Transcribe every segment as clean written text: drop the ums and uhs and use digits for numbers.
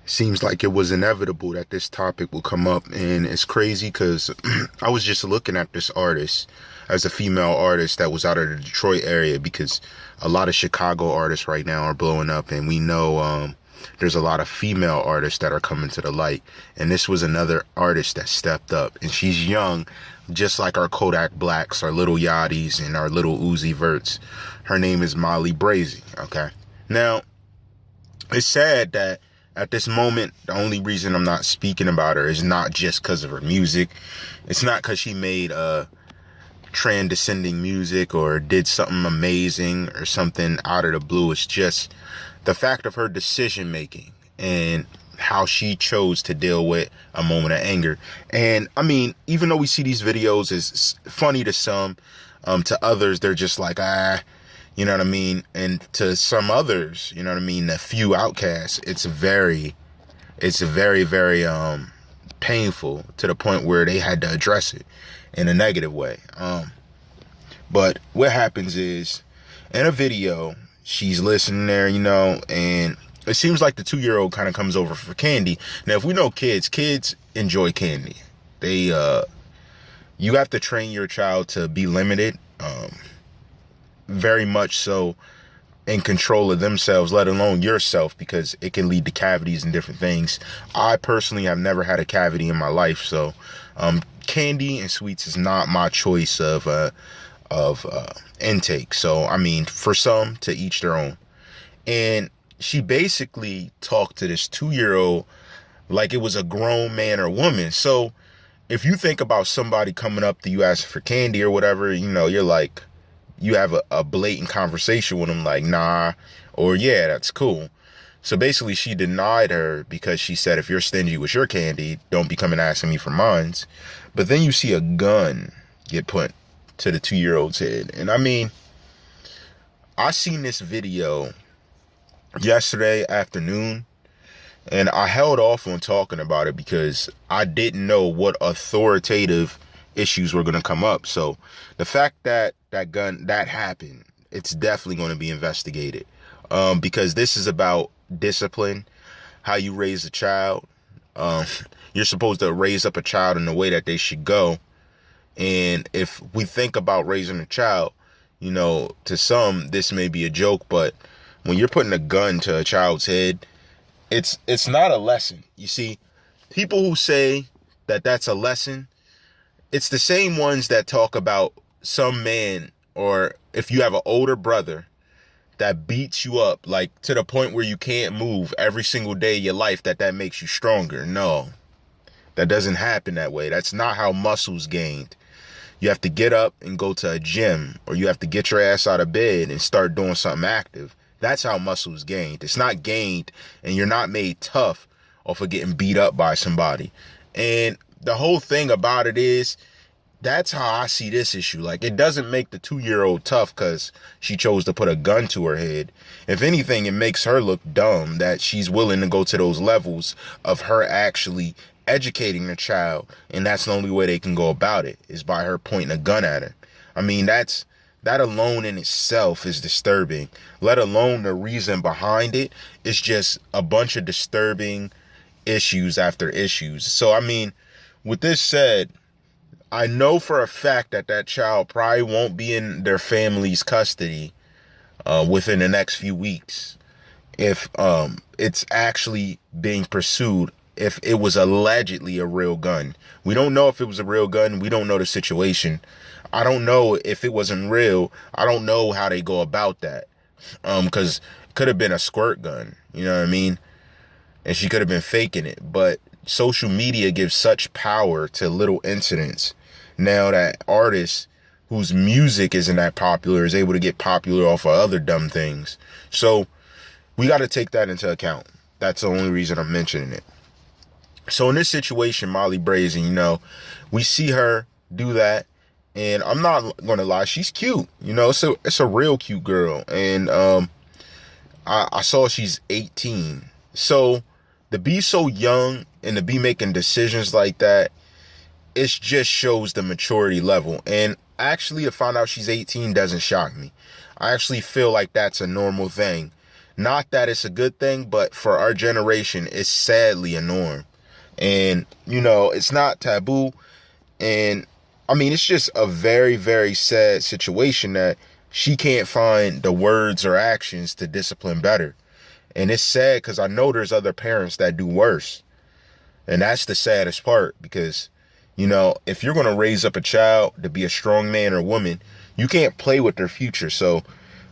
Seems like it was inevitable that this topic will come up, and it's crazy because I was just looking at this artist as a female artist that was out of the Detroit area, because a lot of Chicago artists right now are blowing up, and we know there's a lot of female artists that are coming to the light, and this was another artist that stepped up, and she's young, just like our Kodak Blacks, our little Yachty's, and our little Uzi Verts. Her name is Molly Brazy. Okay, now it's sad that at this moment, the only reason I'm not speaking about her is not just because of her music. It's not because she made transcending music or did something amazing or something out of the blue. It's just the fact of her decision making and how she chose to deal with a moment of anger. And I mean, even though we see these videos as funny to some, to others, they're just like, you know what I mean? And to some others, you know what I mean, the few outcasts, it's very, very painful, to the point where they had to address it in a negative way. But what happens is, in a video, she's listening there, you know, and it seems like the 2-year-old kind of comes over for candy. Now, if we know kids enjoy candy. They, you have to train your child to be limited, very much so, in control of themselves, let alone yourself, because it can lead to cavities and different things. I personally have never had a cavity in my life, so candy and sweets is not my choice of intake. So I mean, for some, to each their own. And she basically talked to this 2-year-old like it was a grown man or woman. So if you think about somebody coming up to you asking for candy or whatever, you know, you're like, you have a blatant conversation with them like, nah, or yeah, that's cool. So basically she denied her because she said, if you're stingy with your candy, don't be coming asking me for mines. But then you see a gun get put to the 2-year-old's head. And I mean, I seen this video yesterday afternoon, and I held off on talking about it because I didn't know what authoritative issues were going to come up. So the fact that that happened, it's definitely going to be investigated, because this is about discipline, how you raise a child. You're supposed to raise up a child in the way that they should go. And if we think about raising a child, you know, to some, this may be a joke, but when you're putting a gun to a child's head, it's not a lesson. You see, people who say that that's a lesson, it's the same ones that talk about some man, or if you have an older brother that beats you up, like to the point where you can't move every single day of your life, that makes you stronger. No, that doesn't happen that way. That's not how muscle's gained. You have to get up and go to a gym, or you have to get your ass out of bed and start doing something active. That's how muscle's gained. It's not gained, and you're not made tough off of getting beat up by somebody. And the whole thing about it is, that's how I see this issue. Like, it doesn't make the 2-year-old tough because she chose to put a gun to her head. If anything, it makes her look dumb that she's willing to go to those levels of her actually educating the child, and that's the only way they can go about it, is by her pointing a gun at her. I mean, that alone in itself is disturbing, let alone the reason behind it. It's just a bunch of disturbing issues after issues. So I mean, with this said, I know for a fact that child probably won't be in their family's custody within the next few weeks, if it's actually being pursued, if it was allegedly a real gun. We don't know if it was a real gun. We don't know the situation. I don't know if it wasn't real. I don't know how they go about that, because it could have been a squirt gun, you know what I mean? And she could have been faking it. But social media gives such power to little incidents. Now that artists whose music isn't that popular is able to get popular off of other dumb things. So we got to take that into account. That's the only reason I'm mentioning it. So in this situation, Molly Brazy, you know, we see her do that, and I'm not going to lie, she's cute. You know, it's a real cute girl. And I saw she's 18. So to be so young and to be making decisions like that, it just shows the maturity level. And actually, to find out she's 18 doesn't shock me. I actually feel like that's a normal thing. Not that it's a good thing, but for our generation, it's sadly a norm. And, it's not taboo. And I mean, it's just a very, very sad situation that she can't find the words or actions to discipline better. And it's sad because I know there's other parents that do worse. And that's the saddest part because, if you're going to raise up a child to be a strong man or woman, you can't play with their future. So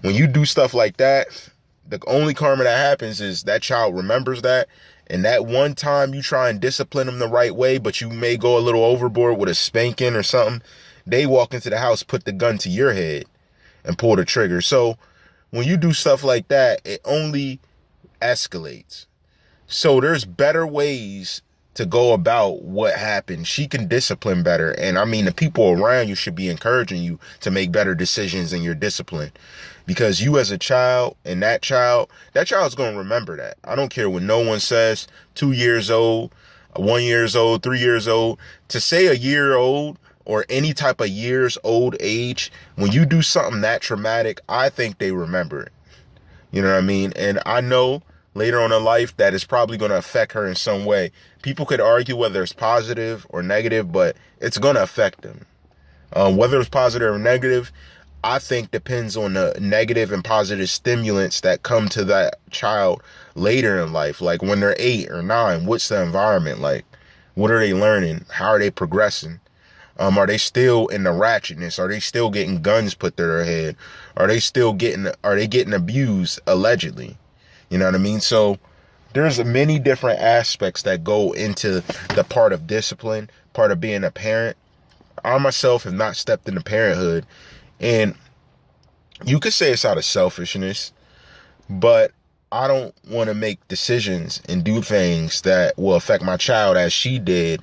when you do stuff like that, the only karma that happens is that child remembers that. And that one time you try and discipline them the right way, but you may go a little overboard with a spanking or something, they walk into the house, put the gun to your head and pull the trigger. So when you do stuff like that, it only escalates. So there's better ways to go about what happened. She can discipline better. And I mean, the people around you should be encouraging you to make better decisions in your discipline. Because you as a child and that child's going to remember that. I don't care what no one says, 2 years old, 1 year old, 3 years old. To say a year old or any type of years old age, when you do something that traumatic, I think they remember it. You know what I mean? And I know later on in life that is probably going to affect her in some way. People could argue whether it's positive or negative, but it's going to affect them. Whether it's positive or negative, I think depends on the negative and positive stimulants that come to that child later in life. Like when they're 8 or 9, what's the environment like? What are they learning? How are they progressing? Are they still in the ratchetness? Are they still getting guns put to their head? Are they getting abused allegedly? You know what I mean? So there's many different aspects that go into the part of discipline, part of being a parent. I myself have not stepped into parenthood. And you could say it's out of selfishness, but I don't want to make decisions and do things that will affect my child as she did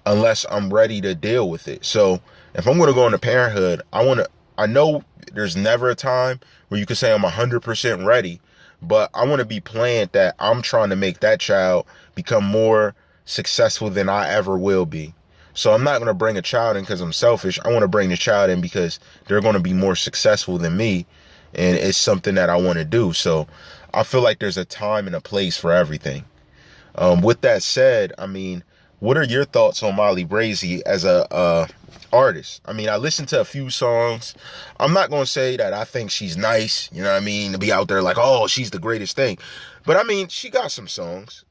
unless I'm ready to deal with it. So if I'm going to go into parenthood, I know there's never a time where you can say I'm 100% ready, but I want to be planned that I'm trying to make that child become more successful than I ever will be. So I'm not going to bring a child in because I'm selfish. I want to bring the child in because they're going to be more successful than me. And it's something that I want to do. So I feel like there's a time and a place for everything. With that said, I mean, what are your thoughts on Molly Brazy as a artist? I mean, I listened to a few songs. I'm not going to say that I think she's nice, you know what I mean, to be out there like, oh, she's the greatest thing. But I mean, she got some songs.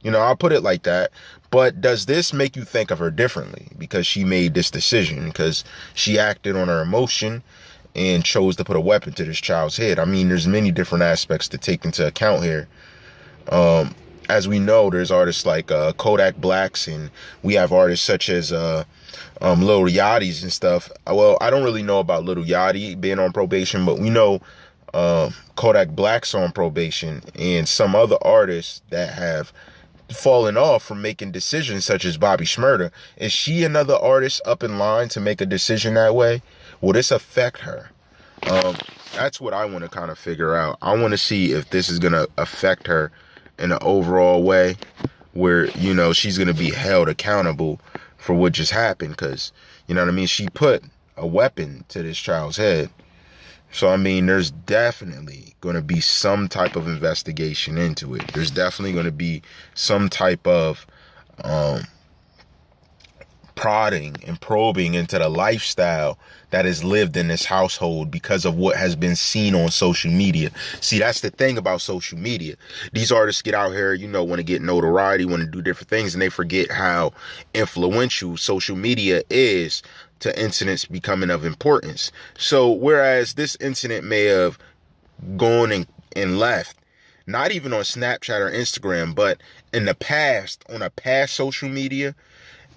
I'll put it like that. But does this make you think of her differently because she made this decision, because she acted on her emotion and chose to put a weapon to this child's head? I mean, there's many different aspects to take into account here. As we know, there's artists like Kodak Blacks, and we have artists such as Lil Yachty's and stuff. Well, I don't really know about Lil Yachty being on probation, but we know Kodak Black's on probation, and some other artists that have fallen off from making decisions such as Bobby Shmurda. Is she another artist up in line to make a decision that way? Will this affect her? That's what I want to kind of figure out. I want to see if this is going to affect her in an overall way where, she's going to be held accountable for what just happened. Because, you know what I mean? She put a weapon to this child's head. So, I mean, there's definitely going to be some type of investigation into it. There's definitely going to be some type of prodding and probing into the lifestyle that is lived in this household because of what has been seen on social media. See, that's the thing about social media. These artists get out here, want to get notoriety, want to do different things, and they forget how influential social media is to incidents becoming of importance. So whereas this incident may have gone and left, not even on Snapchat or Instagram, but in the past, on a past social media,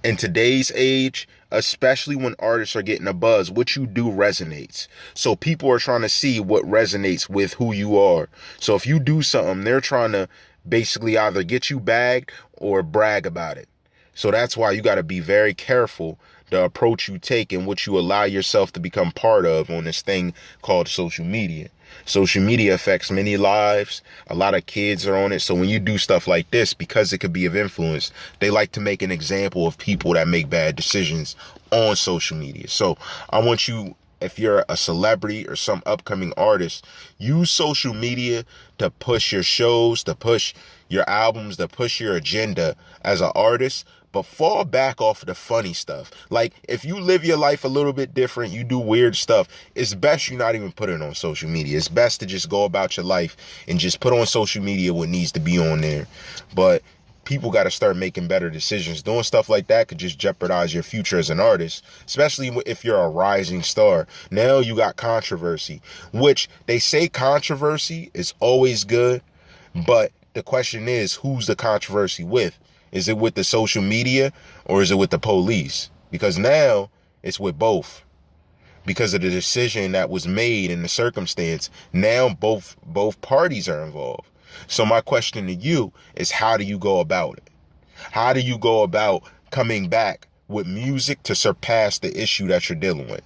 in today's age, especially when artists are getting a buzz, what you do resonates. So people are trying to see what resonates with who you are. So if you do something, they're trying to basically either get you bagged or brag about it. So that's why you got to be very careful the approach you take and what you allow yourself to become part of on this thing called social media. Social media affects many lives. A lot of kids are on it. So when you do stuff like this, because it could be of influence, they like to make an example of people that make bad decisions on social media. So I want you if you're a celebrity or some upcoming artist, use social media to push your shows, to push your albums, to push your agenda as an artist, but fall back off of the funny stuff. Like, if you live your life a little bit different, you do weird stuff, it's best you not even put it on social media. It's best to just go about your life and just put on social media what needs to be on there. But people got to start making better decisions. Doing stuff like that could just jeopardize your future as an artist, especially if you're a rising star. Now you got controversy, which they say controversy is always good, but the question is, who's the controversy with? Is it with the social media or is it with the police? Because now it's with both. Because of the decision that was made in the circumstance, now both parties are involved. So my question to you is, how do you go about it? How do you go about coming back with music to surpass the issue that you're dealing with?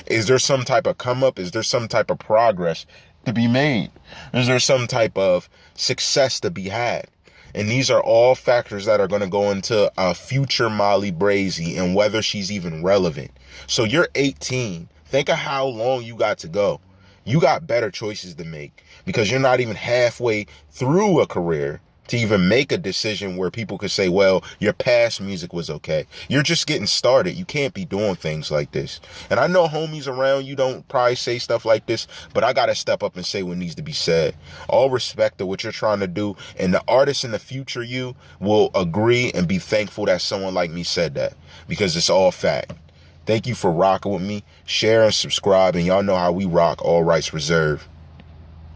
Is there some type of come up? Is there some type of progress to be made? Is there some type of success to be had? And these are all factors that are going to go into a future Molly Brazy and whether she's even relevant. So you're 18. Think of how long you got to go. You got better choices to make because you're not even halfway through a career to even make a decision where people could say, well, your past music was okay. You're just getting started. You can't be doing things like this. And I know homies around you don't probably say stuff like this, but I got to step up and say what needs to be said. All respect to what you're trying to do. And the artists in the future, you will agree and be thankful that someone like me said that, because it's all fact. Thank you for rocking with me. Share and subscribe, and y'all know how we rock. All rights reserved.